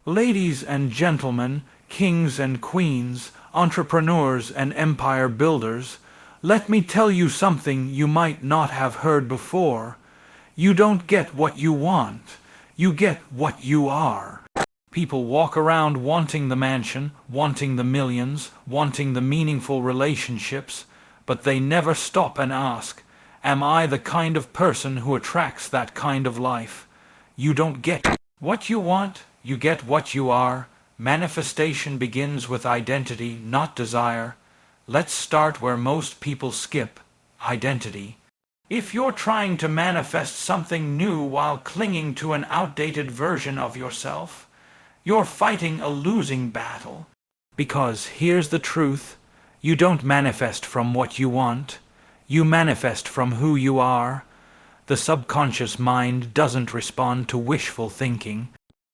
Ladies and gentlemen, kings and queens, entrepreneurs and empire builders, let me tell you something you might not have heard before. You don't get what you want. You get what you are. People walk around wanting the mansion, wanting the millions, wanting the meaningful relationships, but they never stop and ask, am I the kind of person who attracts that kind of life? You don't get what you want, you get what you are. Manifestation begins with identity, not desire. Let's start where most people skip, identity. If you're trying to manifest something new while clinging to an outdated version of yourself, you're fighting a losing battle. Because here's the truth, you don't manifest from what you want, you manifest from who you are. The subconscious mind doesn't respond to wishful thinking.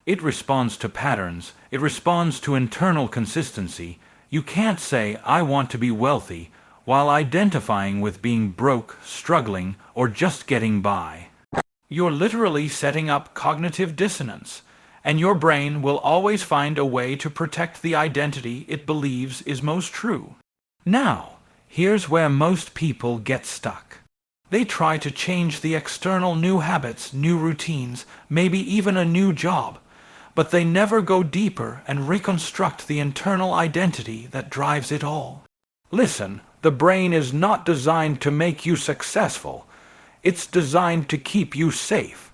It responds to patterns, it responds to internal consistency. You can't say, I want to be wealthy, while identifying with being broke, struggling, or just getting by. You're literally setting up cognitive dissonance, and your brain will always find a way to protect the identity it believes is most true. Now, here's where most people get stuck. They try to change the external new habits, new routines, maybe even a new job, but they never go deeper and reconstruct the internal identity that drives it all. Listen, the brain is not designed to make you successful. It's designed to keep you safe.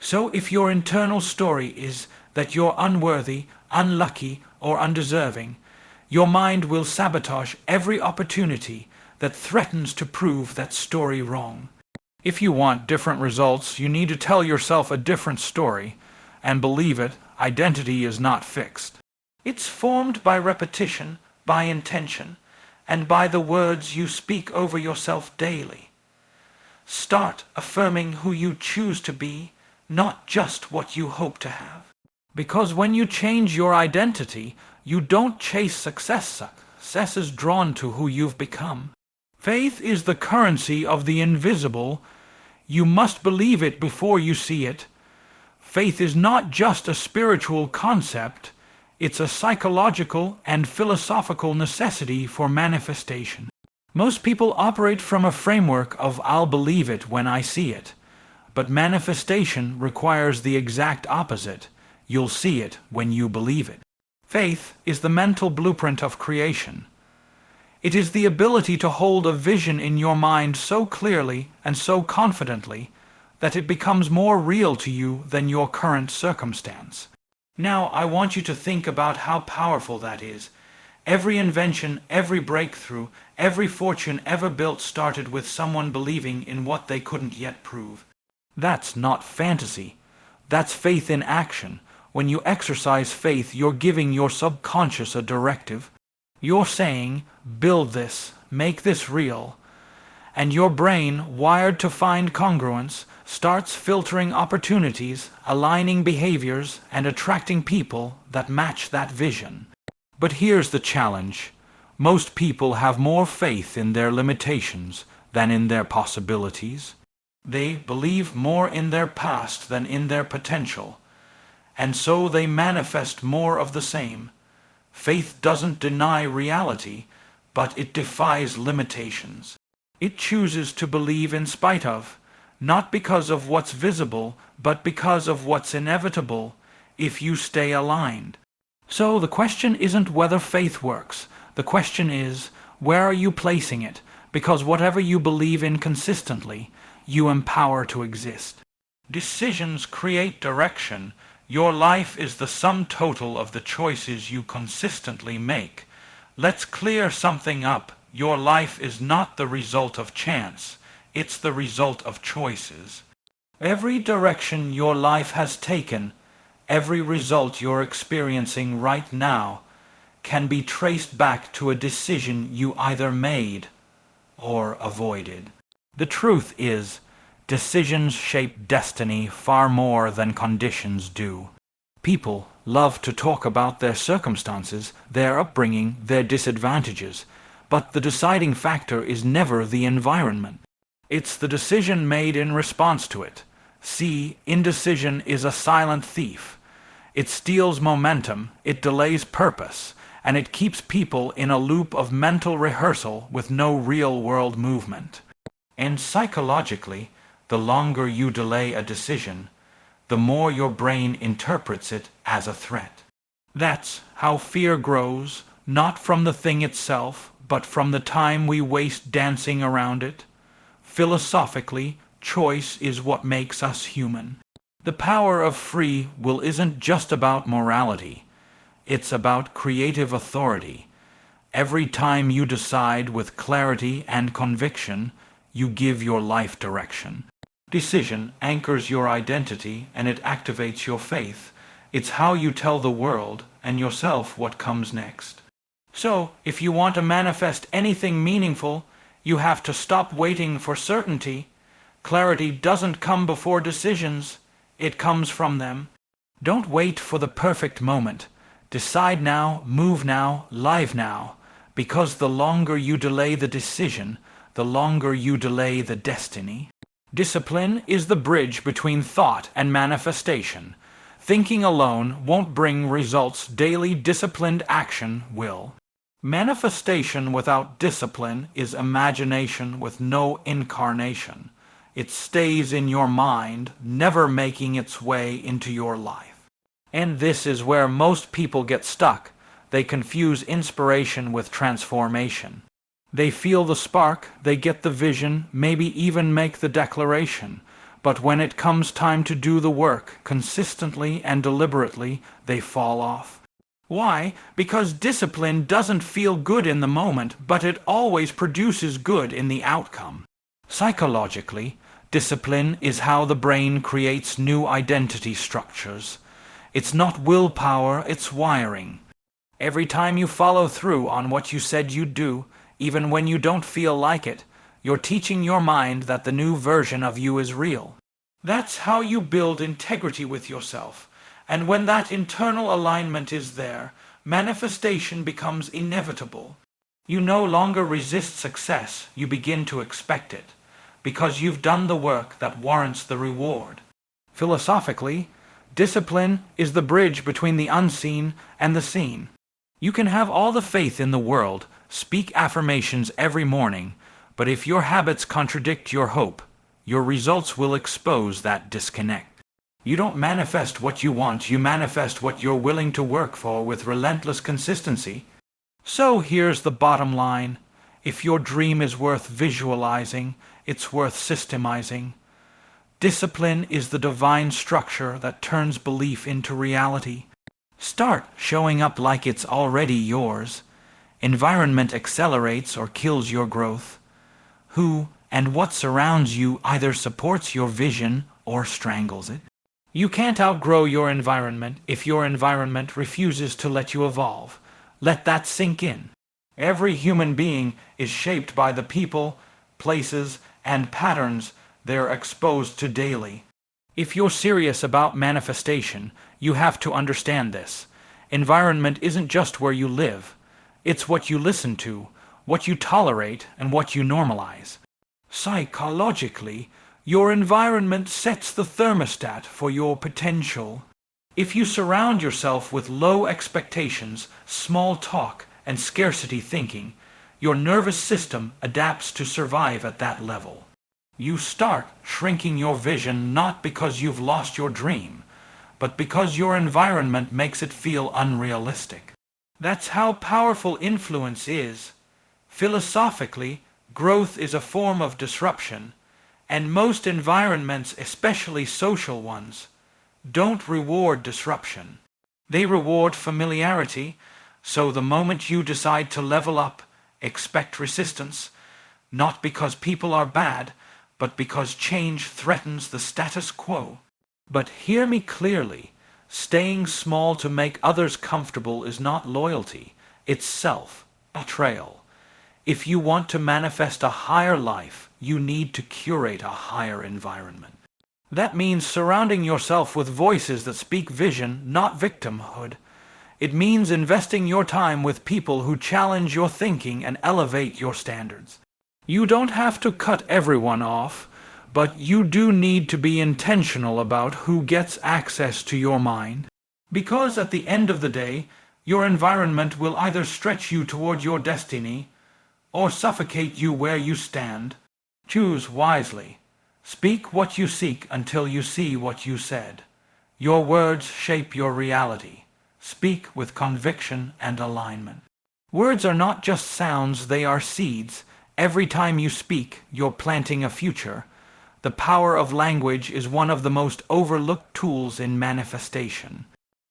So if your internal story is that you're unworthy, unlucky, or undeserving, your mind will sabotage every opportunity that threatens to prove that story wrong. If you want different results, you need to tell yourself a different story, and believe it, identity is not fixed. It's formed by repetition, by intention, and by the words you speak over yourself daily. Start affirming who you choose to be, not just what you hope to have. Because when you change your identity, you don't chase success. Success is drawn to who you've become. Faith is the currency of the invisible. You must believe it before you see it. Faith is not just a spiritual concept, it's a psychological and philosophical necessity for manifestation. Most people operate from a framework of I'll believe it when I see it. But manifestation requires the exact opposite. You'll see it when you believe it. Faith is the mental blueprint of creation. It is the ability to hold a vision in your mind so clearly and so confidently that it becomes more real to you than your current circumstance. Now, I want you to think about how powerful that is. Every invention, every breakthrough, every fortune ever built started with someone believing in what they couldn't yet prove. That's not fantasy. That's faith in action. When you exercise faith, you're giving your subconscious a directive. You're saying, build this, make this real. And your brain, wired to find congruence, starts filtering opportunities, aligning behaviors, and attracting people that match that vision. But here's the challenge. Most people have more faith in their limitations than in their possibilities. They believe more in their past than in their potential, and so they manifest more of the same. Faith doesn't deny reality, but it defies limitations. It chooses to believe in spite of, not because of what's visible, but because of what's inevitable, if you stay aligned. So the question isn't whether faith works. The question is, where are you placing it? Because whatever you believe in consistently, you empower to exist. Decisions create direction. Your life is the sum total of the choices you consistently make. Let's clear something up. Your life is not the result of chance. It's the result of choices. Every direction your life has taken, every result you're experiencing right now, can be traced back to a decision you either made or avoided. The truth is, decisions shape destiny far more than conditions do. People love to talk about their circumstances, their upbringing, their disadvantages, but the deciding factor is never the environment. It's the decision made in response to it. See, indecision is a silent thief. It steals momentum, it delays purpose, and it keeps people in a loop of mental rehearsal with no real-world movement. And psychologically, the longer you delay a decision, the more your brain interprets it as a threat. That's how fear grows, not from the thing itself, but from the time we waste dancing around it. Philosophically, choice is what makes us human. The power of free will isn't just about morality. It's about creative authority. Every time you decide with clarity and conviction, you give your life direction. Decision anchors your identity and it activates your faith. It's how you tell the world and yourself what comes next. So, if you want to manifest anything meaningful, you have to stop waiting for certainty. Clarity doesn't come before decisions. It comes from them. Don't wait for the perfect moment. Decide now, move now, live now, because the longer you delay the decision, the longer you delay the destiny. Discipline is the bridge between thought and manifestation. Thinking alone won't bring results. Daily disciplined action will. Manifestation without discipline is imagination with no incarnation. It stays in your mind, never making its way into your life. And this is where most people get stuck. They confuse inspiration with transformation. They feel the spark, they get the vision, maybe even make the declaration. But when it comes time to do the work, consistently and deliberately, they fall off. Why? Because discipline doesn't feel good in the moment, but it always produces good in the outcome. Psychologically, discipline is how the brain creates new identity structures. It's not willpower, it's wiring. Every time you follow through on what you said you'd do, even when you don't feel like it, you're teaching your mind that the new version of you is real. That's how you build integrity with yourself. And when that internal alignment is there, manifestation becomes inevitable. You no longer resist success, you begin to expect it, because you've done the work that warrants the reward. Philosophically, discipline is the bridge between the unseen and the seen. You can have all the faith in the world, speak affirmations every morning, but if your habits contradict your hope, your results will expose that disconnect. You don't manifest what you want, you manifest what you're willing to work for with relentless consistency. So here's the bottom line. If your dream is worth visualizing, it's worth systemizing. Discipline is the divine structure that turns belief into reality. Start showing up like it's already yours. Environment accelerates or kills your growth. Who and what surrounds you either supports your vision or strangles it. You can't outgrow your environment if your environment refuses to let you evolve. Let that sink in. Every human being is shaped by the people, places, and patterns they're exposed to daily. If you're serious about manifestation, you have to understand this. Environment isn't just where you live. It's what you listen to, what you tolerate, and what you normalize. Psychologically, your environment sets the thermostat for your potential. If you surround yourself with low expectations, small talk, and scarcity thinking, your nervous system adapts to survive at that level. You start shrinking your vision not because you've lost your dream, but because your environment makes it feel unrealistic. That's how powerful influence is. Philosophically, growth is a form of disruption, and most environments, especially social ones, don't reward disruption. They reward familiarity, so the moment you decide to level up, expect resistance, not because people are bad, but because change threatens the status quo. But hear me clearly, staying small to make others comfortable is not loyalty, it's self-betrayal. If you want to manifest a higher life, you need to curate a higher environment. That means surrounding yourself with voices that speak vision, not victimhood. It means investing your time with people who challenge your thinking and elevate your standards. You don't have to cut everyone off, but you do need to be intentional about who gets access to your mind. Because at the end of the day, your environment will either stretch you toward your destiny or suffocate you where you stand. Choose wisely. Speak what you seek until you see what you said. Your words shape your reality. Speak with conviction and alignment. Words are not just sounds, they are seeds. Every time you speak, you're planting a future. The power of language is one of the most overlooked tools in manifestation.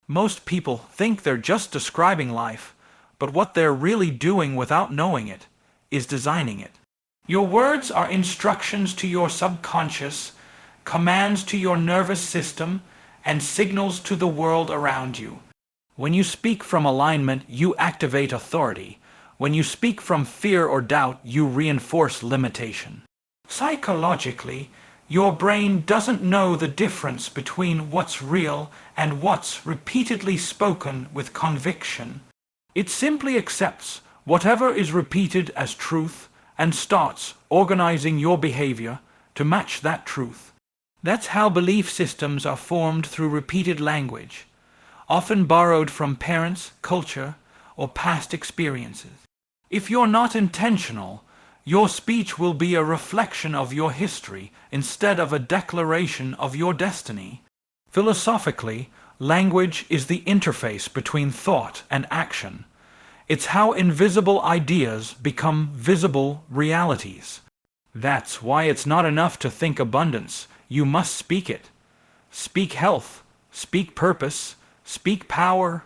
Most people think they're just describing life, but what they're really doing without knowing it is designing it. Your words are instructions to your subconscious, commands to your nervous system, and signals to the world around you. When you speak from alignment, you activate authority. When you speak from fear or doubt, you reinforce limitation. Psychologically, your brain doesn't know the difference between what's real and what's repeatedly spoken with conviction. It simply accepts whatever is repeated as truth and starts organizing your behavior to match that truth. That's how belief systems are formed, through repeated language, often borrowed from parents, culture, or past experiences. If you're not intentional, your speech will be a reflection of your history instead of a declaration of your destiny. Philosophically, language is the interface between thought and action. It's how invisible ideas become visible realities. That's why it's not enough to think abundance. You must speak it. Speak health, speak purpose, speak power,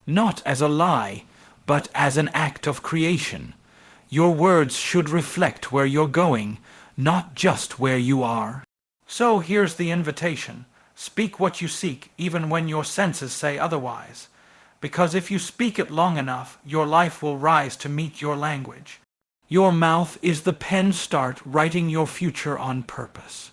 not as a lie, but as an act of creation. Your words should reflect where you're going, not just where you are. So here's the invitation. Speak what you seek, even when your senses say otherwise. Because if you speak it long enough, your life will rise to meet your language. Your mouth is the pen. Start writing your future on purpose.